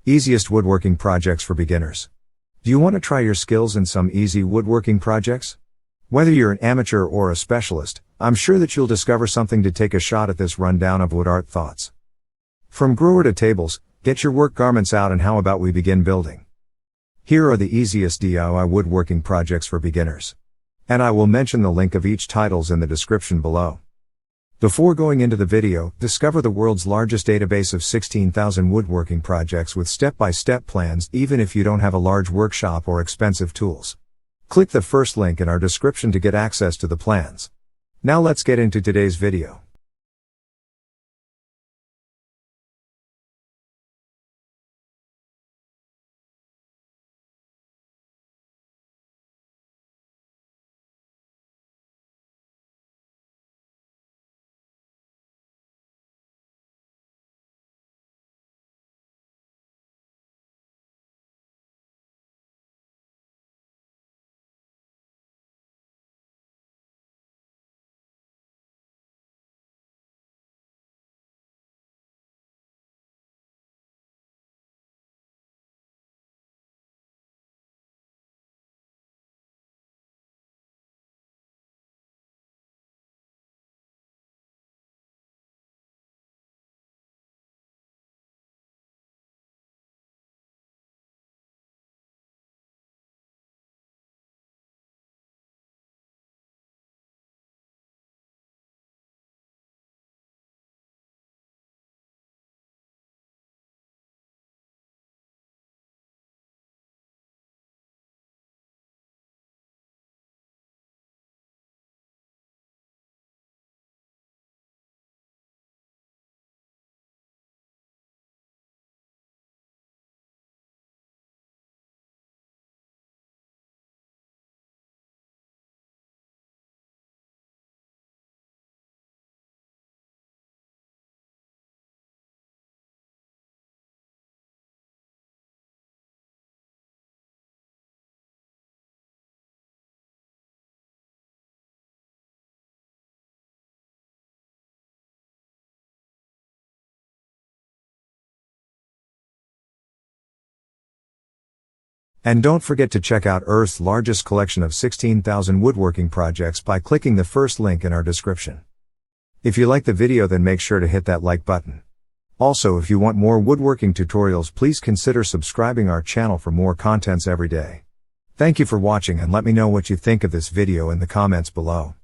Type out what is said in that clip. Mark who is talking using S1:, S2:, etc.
S1: Easiest woodworking projects for beginners. Do you want to try your skills in some easy woodworking projects? Whether you're an amateur or a specialist, I'm sure that you'll discover something to take a shot at this rundown of wood art thoughts. From grower to tables, get your work garments out, and how about we begin building? Here are the easiest DIY woodworking projects for beginners. And I will mention the link of each titles in the description below. Before going into the video, discover the world's largest database of 16,000 woodworking projects with step-by-step plans, even if you don't have a large workshop or expensive tools. Click the first link in our description to get access to the plans. Now let's get into today's video. And don't forget to check out Earth's largest collection of 16,000 woodworking projects by clicking the first link in our description. If you like the video, then make sure to hit that like button. Also, if you want more woodworking tutorials, please consider subscribing our channel for more contents every day. Thank you for watching, and let me know what you think of this video in the comments below.